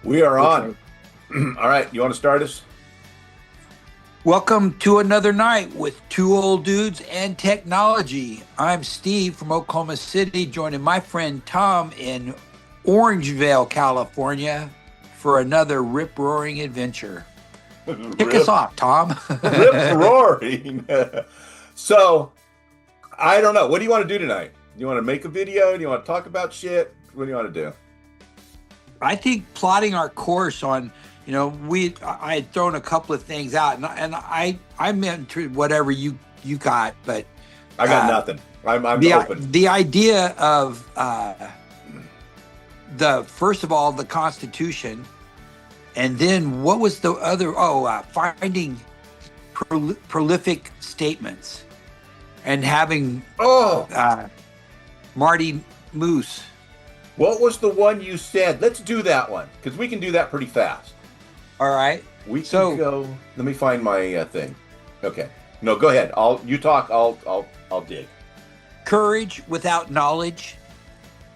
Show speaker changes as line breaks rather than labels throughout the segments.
We are
Okay.
on. All right, you want to start us?
Welcome to another night with two old dudes and technology. I'm Steve from Oklahoma City, joining my friend Tom in Orangevale, California, for another rip-roaring adventure. Kick us
Rip,
off, Tom.
rip roaring. So, I don't know. What do you want to do tonight? Do you want to make a video? Do you want to talk about shit? What do you want to do?
I think plotting our course on, I had thrown a couple of things out, and I meant to whatever you got, but
I got
uh,
nothing. I'm
the
open.
the idea of the first of all the Constitution, and then what was the other? Finding prolific statements and having
Oh,
Marty Moose.
what was the one you said? Let's do that one because we can do that pretty fast.
All right.
We can
So-
go. Let me find my thing. Okay. No, go ahead. You talk. I'll dig.
Courage without knowledge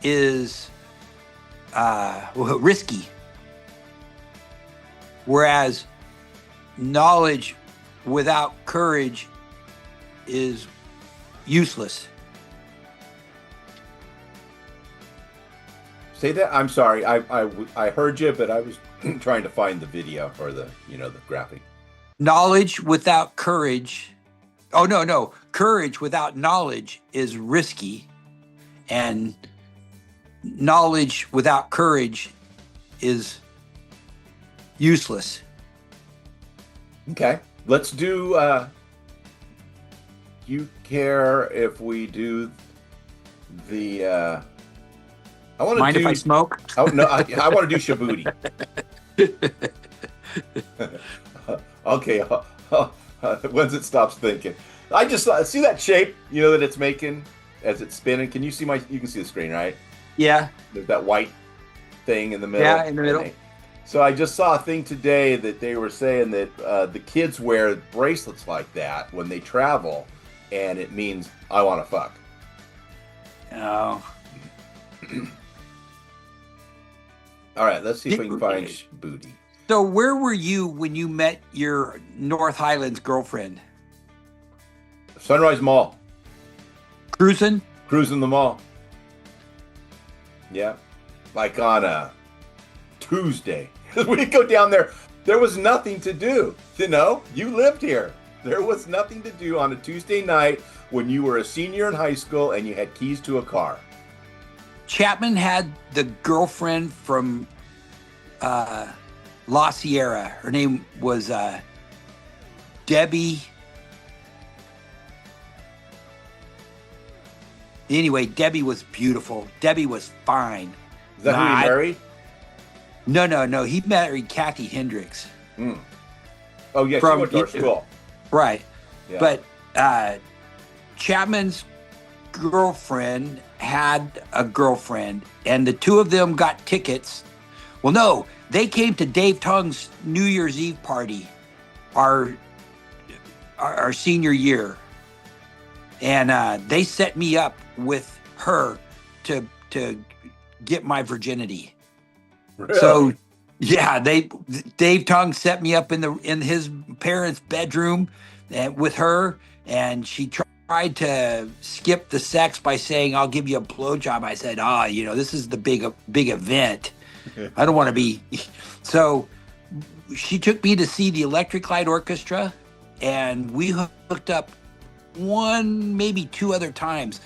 is risky, whereas knowledge without courage is useless.
Say that. I'm sorry. I heard you, but I was trying to find the video or the graphic.
Knowledge without courage. Oh, no. Courage without knowledge is risky, and knowledge without courage is useless.
Okay. Let's do. You care if we do the? I want to
Mind
do.
if I smoke?
Oh no! I want to do Shabuti. Okay. Once it stops thinking, I just see that shape. You know that it's making as it's spinning. Can you see You can see the screen, right?
Yeah.
There's that white thing in the middle.
Yeah, in the middle.
So I just saw a thing today that they were saying that the kids wear bracelets like that when they travel, and it means I want to fuck.
Oh.
All right, let's see if we can find booty.
So where were you when you met your North Highlands girlfriend?
Sunrise Mall,
Cruising?
cruising the mall. Yeah, like on a Tuesday. We'd go down there. There was nothing to do. You lived here. There was nothing to do on a Tuesday night when you were a senior in high school and you had keys to a car.
Chapman had the girlfriend from La Sierra. Her name was Debbie. Anyway, Debbie was beautiful. Debbie was fine.
Is that who you married?
No. He married Kathy Hendricks.
Mm. Oh, yeah, she
From-
went to our school.
Right.
Yeah.
But Chapman's girlfriend had a girlfriend, and the two of them got tickets. Well, no, they came to Dave Tung's New Year's Eve party, our senior year, and they set me up with her to get my virginity.
Really?
So, yeah, Dave Tung set me up in his parents' bedroom with her, and she tried to skip the sex by saying, "I'll give you a blowjob." I said, this is the big event. I don't want to be. So she took me to see the Electric Light Orchestra, and we hooked up one, maybe two other times.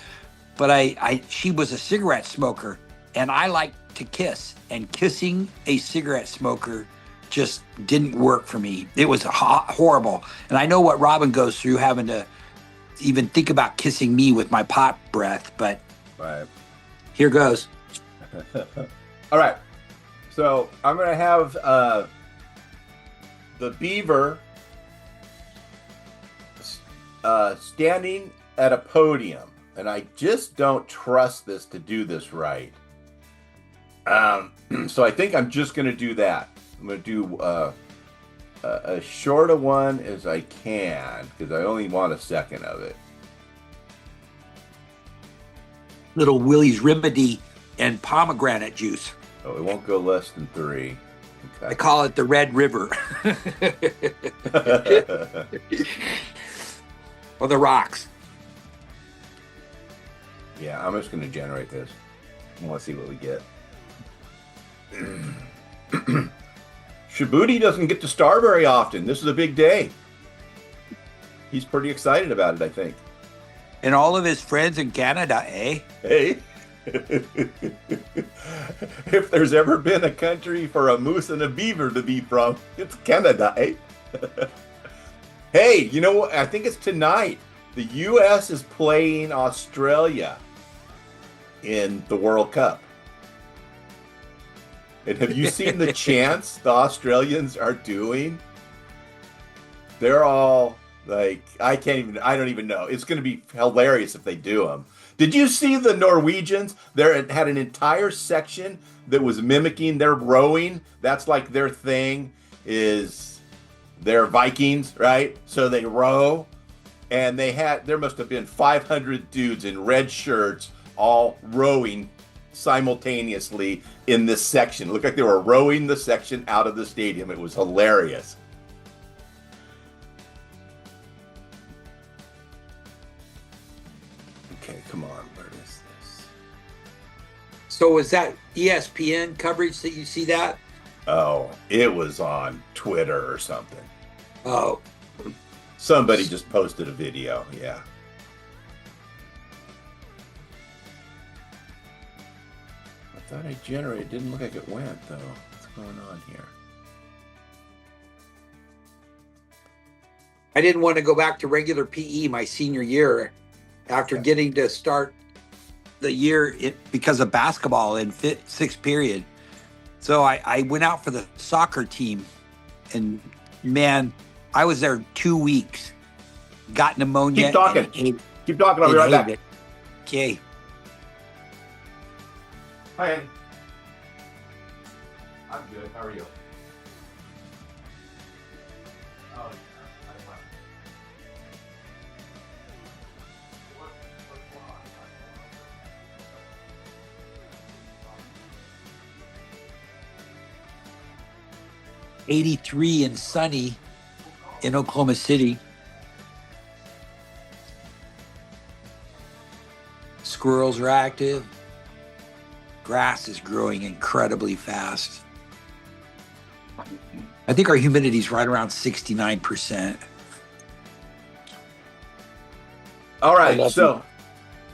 But she was a cigarette smoker, and I like to kiss, and kissing a cigarette smoker just didn't work for me. It was horrible. And I know what Robin goes through, having to even think about kissing me with my pot breath, but
Right.
here goes.
All right. So I'm going to have the beaver standing at a podium, and I just don't trust this to do this right. So I think I'm just going to do that. I'm going to do as short a one as I can because I only want a second of it.
Little Willie's Remedy and pomegranate juice.
Oh, it won't go less than 3.
I call it the Red River. Or the rocks.
Yeah, I'm just going to generate this. I want to see what we get. Shibuti doesn't get to star very often. This is a big day. He's pretty excited about it, I think.
And all of his friends in Canada, eh?
Hey. If there's ever been a country for a moose and a beaver to be from, it's Canada, eh? Hey, you know what? I think it's tonight. The U.S. is playing Australia in the World Cup. And have you seen the chants the Australians are doing? They're all like, I don't even know. It's going to be hilarious if they do them. Did you see the Norwegians? They had an entire section that was mimicking their rowing. That's like their thing, is they're Vikings, right? So they row, and there must have been 500 dudes in red shirts all rowing simultaneously in this section. It looked like they were rowing the section out of the stadium. It was hilarious. Okay, come on. Where is this?
So was that ESPN coverage that you see that?
Oh, it was on Twitter or something.
Oh.
Somebody just posted a video, yeah. I thought I generated. It didn't look like it went, though. What's going on here?
I didn't want to go back to regular PE my senior year after getting to start the year because of basketball in sixth period. So I went out for the soccer team, and man, I was there 2 weeks. Got pneumonia.
Keep talking. Keep talking. I'll be right back.
Okay.
Hi, Andy. I'm good. How are you? Oh, yeah.
83 and sunny in Oklahoma City. Squirrels are active. Grass is growing incredibly fast. I think our humidity is right around 69%.
All right. So,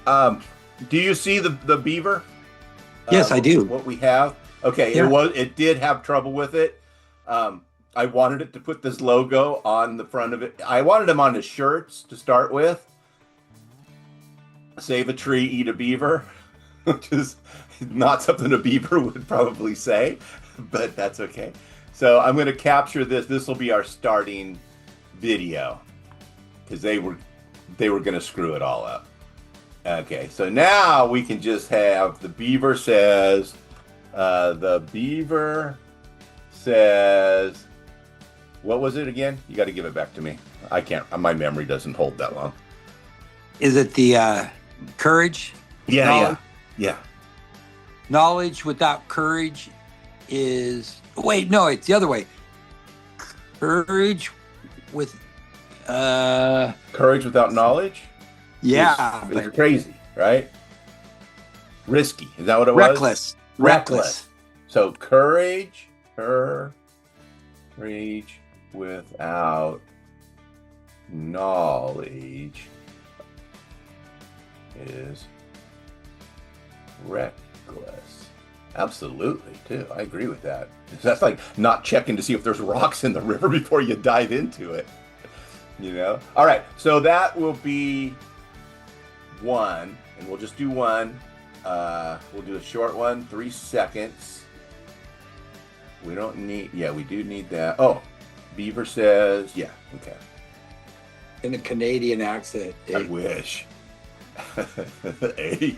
do you see the beaver?
Yes, I do.
What we have. Okay. Yeah. It did have trouble with it. I wanted it to put this logo on the front of it. I wanted them on his shirts to start with. Save a tree, eat a beaver, which is not something a beaver would probably say, but that's okay. So I'm going to capture this. This will be our starting video because they were going to screw it all up. Okay, so now we can just have the beaver says, what was it again? You got to give it back to me. I can't, my memory doesn't hold that long.
Is it the courage?
Yeah.
Knowledge without courage is... Wait, no, it's the other way. Courage with...
Courage without knowledge?
Yeah.
It's crazy, right? Risky. Is that what it
was? Reckless.
So courage without knowledge is reckless. Absolutely, too. I agree with that. That's like not checking to see if there's rocks in the river before you dive into it. You know? All right, so that will be one, and we'll just do one. We'll do a short one, 3 seconds. We don't need, we do need that. Oh, Beaver says, okay.
In a Canadian accent.
I wish. Hey.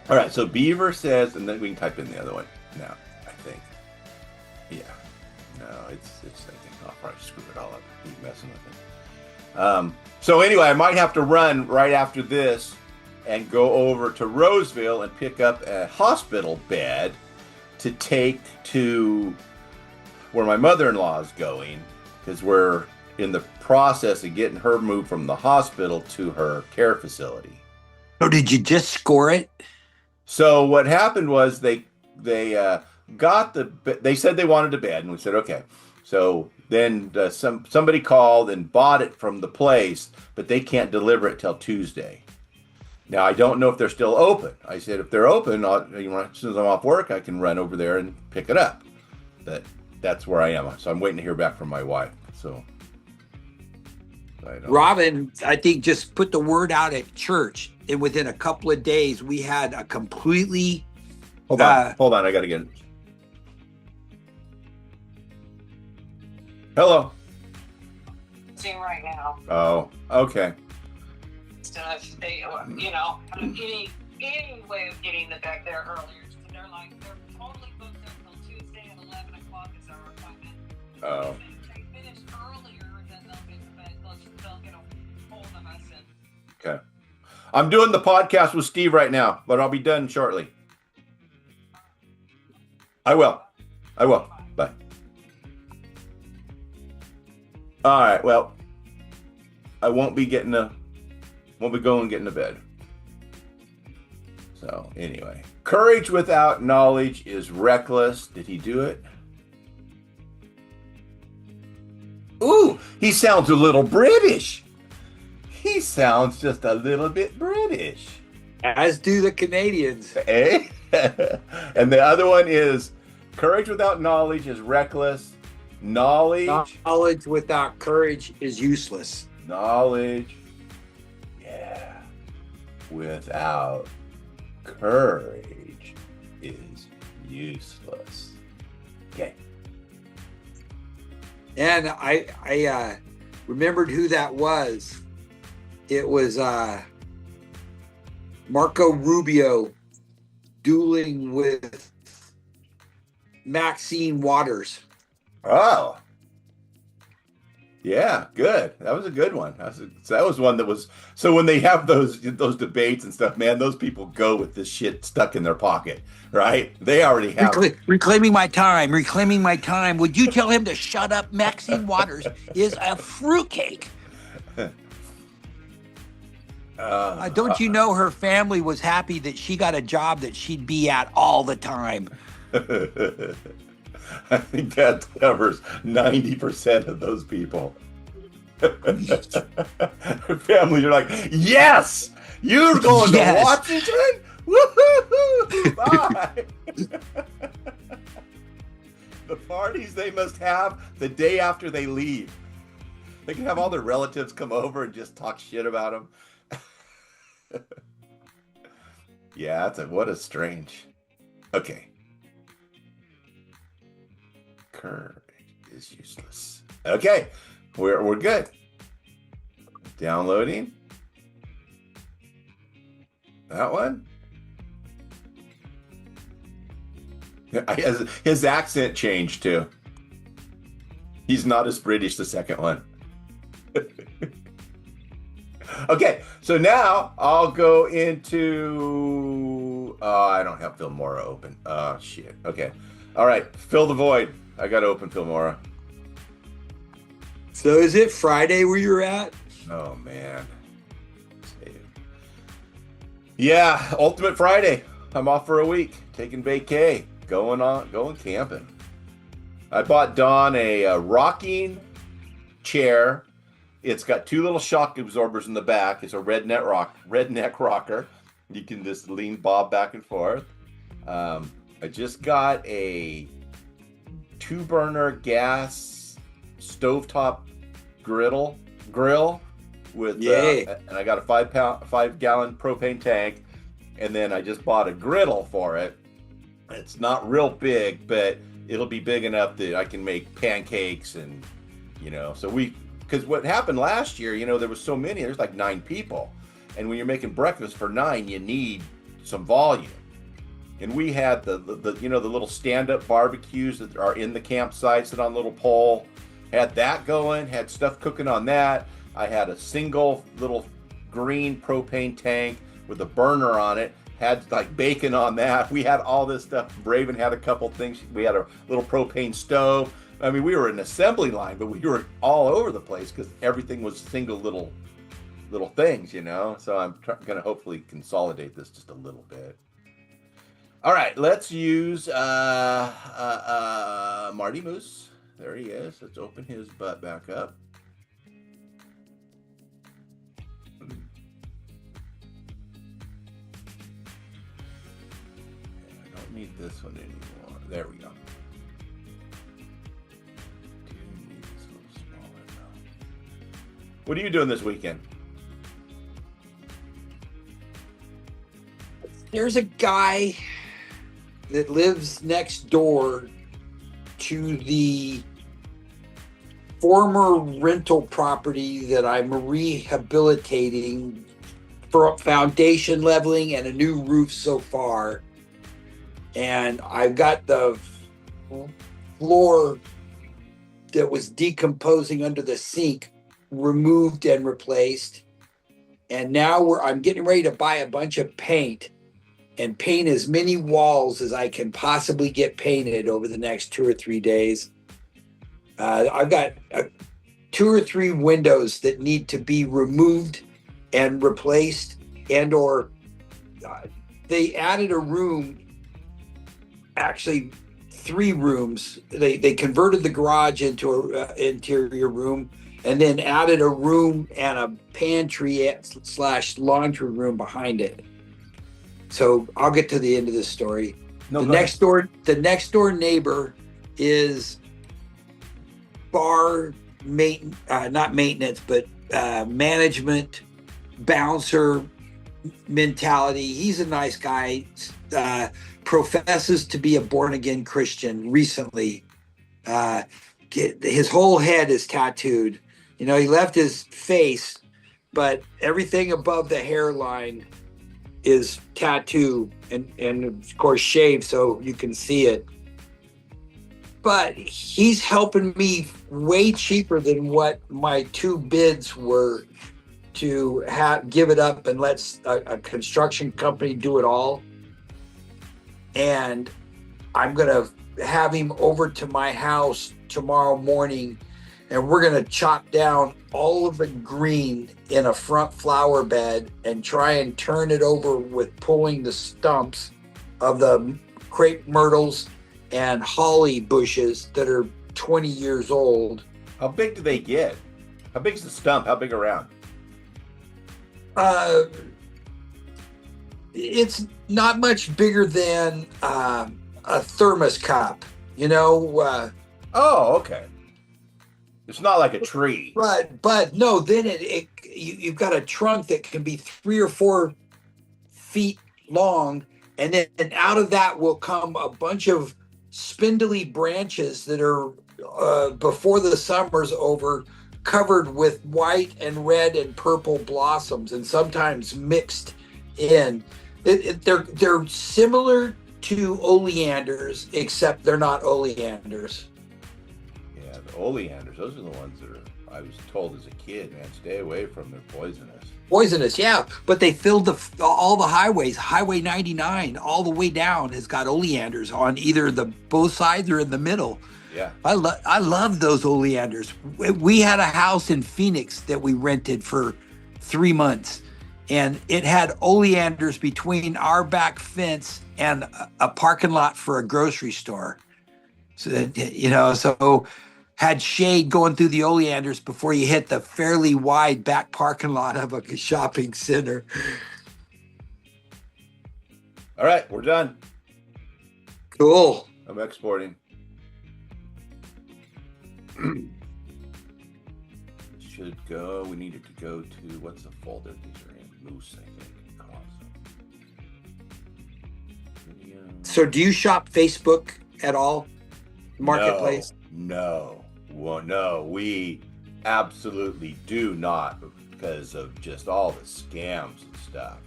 All right, so Beaver says, and then we can type in the other one now, I think. Yeah. No, it's thinking. I'll probably screw it all up. Keep messing with it. So anyway, I might have to run right after this and go over to Roseville and pick up a hospital bed to take to where my mother-in-law is going, because we're in the process of getting her moved from the hospital to her care facility.
So did you just score it?
So what happened was they they said they wanted a bed, and we said okay. So then somebody called and bought it from the place, but they can't deliver it till Tuesday. Now I don't know if they're still open. I said if they're open, as soon as I'm off work, I can run over there and pick it up. But that's where I am. So I'm waiting to hear back from my wife. So
Robin, I think, just put the word out at church, and within a couple of days, we had a completely.
Hold on, I gotta get it. Hello.
Seeing right now.
Oh, okay.
Any way of getting it back there earlier. So they're totally booked up till Tuesday at 11 o'clock is our appointment.
Oh.
If they finish earlier, then they'll get a hold of us.
Okay. I'm doing the podcast with Steve right now, but I'll be done shortly. I will. Bye. All right. Well, I won't be going getting to bed. So anyway, courage without knowledge is reckless. Did he do it? Ooh, he sounds a little British. He sounds just a little bit British.
As do the Canadians.
Eh? And the other one is courage without knowledge is reckless.
Knowledge without courage is useless.
Knowledge, yeah, without courage is useless. Okay.
And I remembered who that was. It was Marco Rubio dueling with Maxine Waters.
Oh. Yeah, good. That was a good one. That was one that was. So when they have those debates and stuff, man, those people go with this shit stuck in their pocket, right? They already have
reclaiming my time. Would you tell him to shut up? Maxine Waters is a fruitcake. Don't you know her family was happy that she got a job that she'd be at all the time?
I think that covers 90% of those people. Her families are like, yes, you're going to Washington? Woo-hoo-hoo! Bye. The parties they must have the day after they leave. They can have all their relatives come over and just talk shit about them. Yeah, what a strange. Okay. Courage is useless. Okay, we're good. Downloading. That one. His accent changed too. He's not as British the second one. Okay, so now I'll go into. I don't have Filmora open. Oh shit. Okay. All right, fill the void. I got to open Filmora.
So is it Friday where you're at?
Oh, man. Yeah, Ultimate Friday. I'm off for a week, taking vacay, going camping. I bought Dawn a rocking chair. It's got two little shock absorbers in the back. It's a redneck rocker. You can just lean Bob back and forth. I just got a 2-burner gas stovetop grill with and I got a 5-gallon propane tank, and then I just bought a griddle for it. It's not real big, but it'll be big enough that I can make pancakes and because what happened last year, there was so many, there's like 9 people, and when you're making breakfast for 9, you need some volume. And we had the little stand-up barbecues that are in the campsites that on a little pole. Had that going, had stuff cooking on that. I had a single little green propane tank with a burner on it. had like bacon on that. We had all this stuff. Raven had a couple things. We had a little propane stove. I mean, we were an assembly line, but we were all over the place because everything was single little things, you know. So I'm going to hopefully consolidate this just a little bit. All right, let's use Marty Moose. There he is. Let's open his butt back up. I don't need this one anymore. There we go. What are you doing this weekend?
There's a guy that lives next door to the former rental property that I'm rehabilitating for foundation leveling and a new roof so far. And I've got the floor that was decomposing under the sink removed and replaced. And now I'm getting ready to buy a bunch of paint and paint as many walls as I can possibly get painted over the next 2 or 3 days. I've got 2 or 3 windows that need to be removed and replaced, and or they added a room, actually 3 rooms. They converted the garage into an interior room and then added a room and a pantry / laundry room behind it. So I'll get to the end of this story. The next door neighbor is bar not maintenance, but management, bouncer mentality. He's a nice guy. Professes to be a born again Christian recently. His whole head is tattooed. You know, he left his face, but everything above the hairline is tattoo and of course shaved so you can see it. But he's helping me way cheaper than what my 2 bids were to give it up and let a construction company do it all. And I'm going to have him over to my house tomorrow morning, and we're going to chop down all of the green in a front flower bed and try and turn it over with pulling the stumps of the crepe myrtles and holly bushes that are 20 years old.
How big do they get? How big's the stump? How big around?
It's not much bigger than a thermos cup, you know.
Oh, okay. It's not like a tree.
But no, then you've got a trunk that can be 3 or 4 feet long, and then out of that will come a bunch of spindly branches that are before the summer's over, covered with white and red and purple blossoms, and sometimes mixed in. They're similar to oleanders, except they're not oleanders.
Yeah, the oleanders, those are the ones that I was told as a kid, man, stay away from. They're poisonous.
Poisonous, yeah. But they filled all the highways. Highway 99 all the way down has got oleanders on either the both sides or in the middle.
Yeah.
I love those oleanders. We had a house in Phoenix that we rented for 3 months, and it had oleanders between our back fence and a parking lot for a grocery store. So had shade going through the oleanders before you hit the fairly wide back parking lot of a shopping center.
All right, we're done.
Cool.
I'm exporting. Should go. We needed to go to, what's the folder these are in? Moose, I think.
So do you shop Facebook at all? Marketplace?
No. Well, no, we absolutely do not, because of just all the scams and stuff.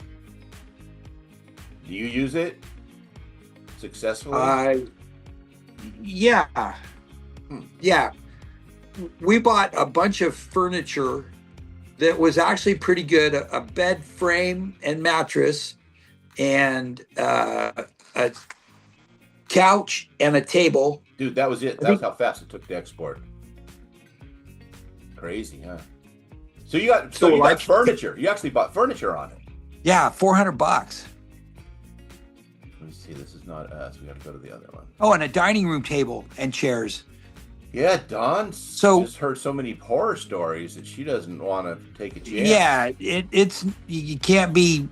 Do you use it successfully?
Yeah. Yeah. We bought a bunch of furniture that was actually pretty good, a bed frame and mattress, and a couch and a table.
Dude, that was it. That was how fast it took to export. Crazy, huh? So you got furniture. You actually bought furniture on it.
Yeah, $400.
Let me see. This is not us. We have to go to the other one.
Oh, and a dining room table and chairs.
Yeah, Dawn just heard so many horror stories that she doesn't want to take a chance.
Yeah, it's you can't be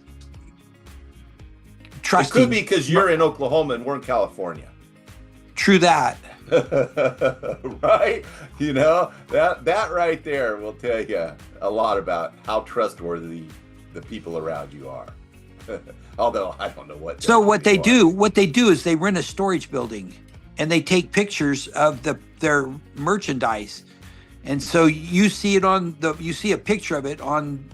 trusting.
It could be because you're in Oklahoma and we're in California.
True that.
Right? You know, that right there will tell you a lot about how trustworthy the people around you are. Although I don't know what.
So what they do is they rent a storage building and they take pictures of their merchandise. And so you see a picture of it on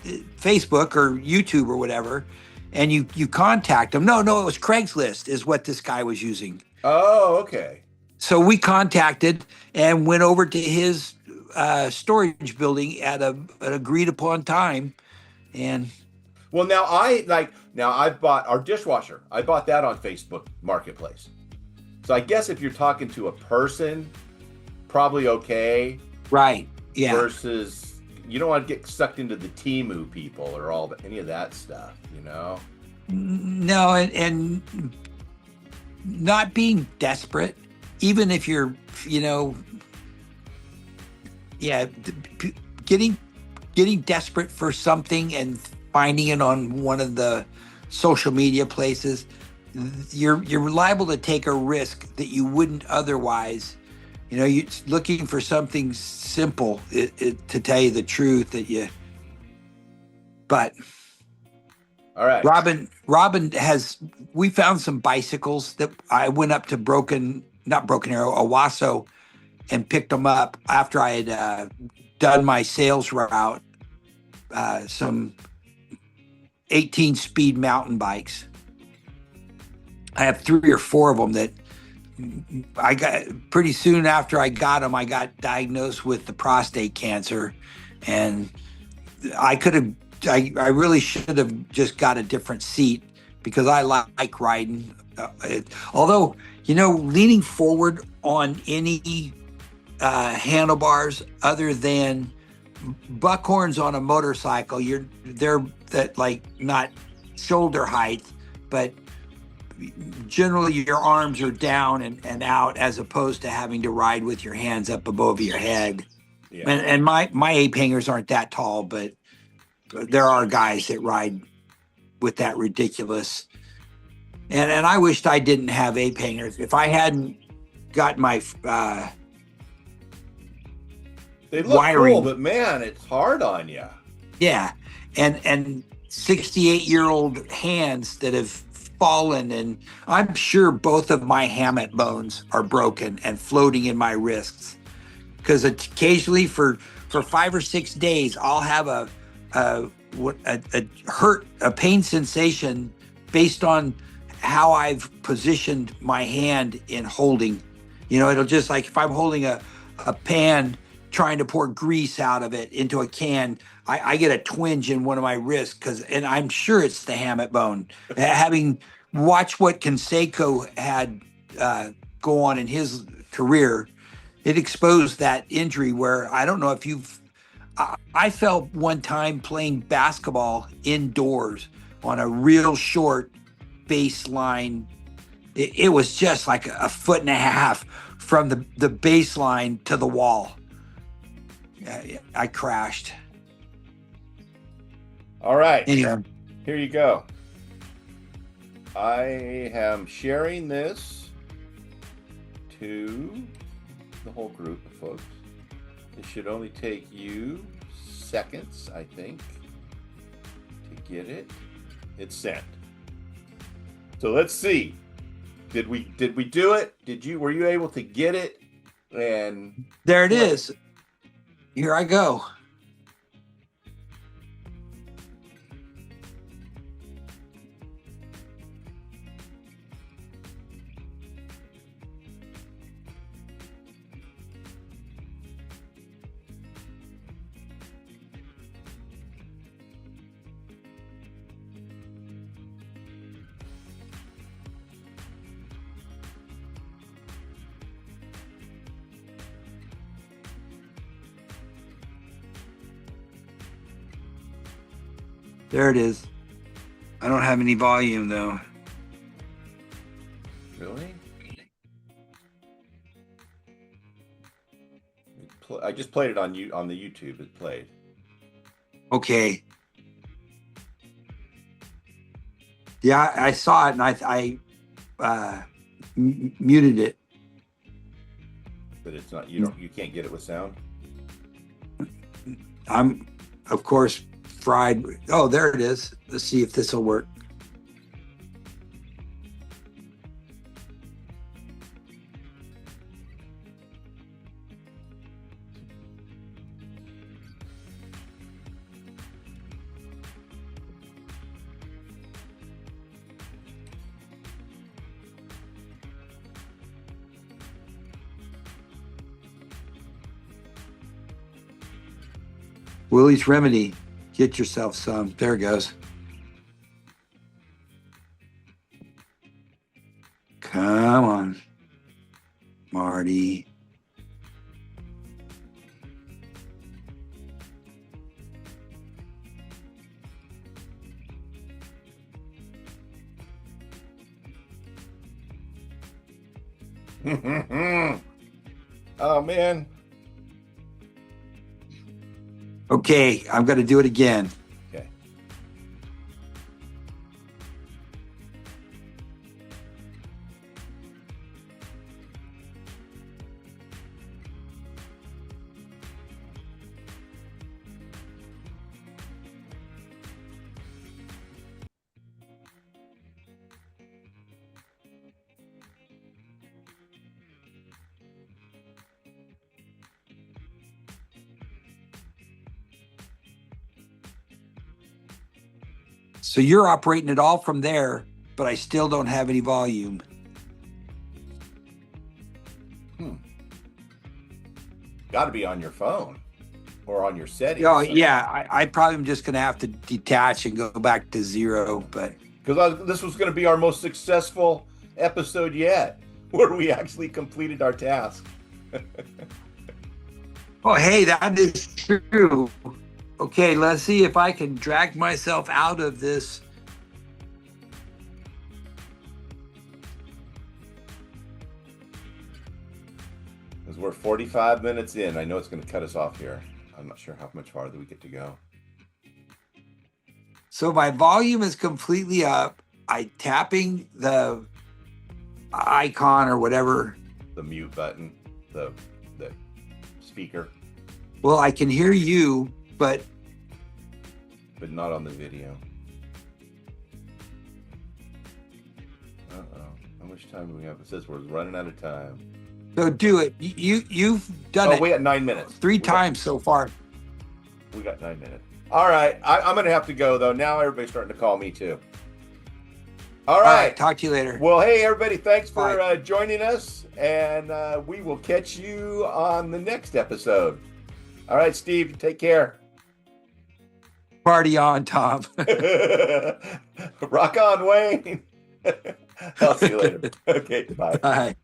Facebook or YouTube or whatever, and you contact them. No, it was Craigslist is what this guy was using.
Oh, okay.
So we contacted and went over to his storage building at an agreed upon time. And
well, now I bought our dishwasher. I bought that on Facebook Marketplace. So I guess if you're talking to a person, probably okay.
Right. Yeah.
Versus you don't want to get sucked into the Temu people or any of that stuff, you know?
No, and not being desperate, even if you're, getting desperate for something and finding it on one of the social media places, you're liable to take a risk that you wouldn't otherwise. You're looking for something simple, to tell you the truth, but
all right.
Robin we found some bicycles that I went up to Owasso and picked them up after I had done my sales route, some 18-speed mountain bikes. I have 3 or 4 of them that I got pretty soon after I got them. I got diagnosed with the prostate cancer, and I really should have just got a different seat because I like riding. Although, leaning forward on any handlebars other than buckhorns on a motorcycle, they're that like not shoulder height, but generally your arms are down and out as opposed to having to ride with your hands up above your head. Yeah. And my ape hangers aren't that tall, but there are guys that ride with that ridiculous. And I wished I didn't have ape hangers. If I hadn't got my
they look
wiring,
cool, but man, it's hard on you.
Yeah, and 68-year-old hands that have fallen, and I'm sure both of my hamate bones are broken and floating in my wrists. Because occasionally, for 5 or 6 days, I'll have a pain sensation based on how I've positioned my hand in holding. It'll just like if I'm holding a pan trying to pour grease out of it into a can, I get a twinge in one of my wrists and I'm sure it's the hamate bone. Having watched what Canseco had go on in his career, it exposed that injury where I don't know if I fell one time playing basketball indoors on a real short baseline. It was just like a 1.5 feet from the baseline to the wall. I crashed.
All right.
Anyway.
Here you go. I am sharing this to the whole group of folks. It should only take you seconds, I think, to get it. It's sent. So let's see. Did we do it? Were you able to get it? And
there it is. Here I go. There it is. I don't have any volume though.
Really? I just played it on the YouTube. It played.
Okay. Yeah, I saw it and I muted it.
But it's not. You can't get it with sound.
I'm, of course, fried. Oh, there it is. Let's see if this will work. Willie's Remedy. Get yourself some. There it goes. Come on, Marty.
Oh man.
Okay, I'm going to do it again.
Okay.
So you're operating it all from there, but I still don't have any volume.
Got to be on your phone or on your settings.
Oh, yeah. I probably am just going to have to detach and go back to 0. But
because this was going to be our most successful episode yet, where we actually completed our task.
oh, hey, that is true. Okay, let's see if I can drag myself out of this.
Because we're 45 minutes in. I know it's going to cut us off here. I'm not sure how much farther we get to go.
So my volume is completely up. I'm tapping the icon or whatever.
The mute button, the speaker.
Well, I can hear you, but
not on the video. Uh-oh. How much time do we have? It says we're running out of time.
So do it. You've done it.
We got 9 minutes.
3 times so far.
We got 9 minutes. All right. I'm going to have to go, though. Now everybody's starting to call me, too. All right.
Talk to you later.
Well, hey, everybody. Thanks for joining us. And we will catch you on the next episode. All right, Steve. Take care.
Party on, Tom.
Rock on, Wayne. I'll see you later. Okay, bye.
Bye.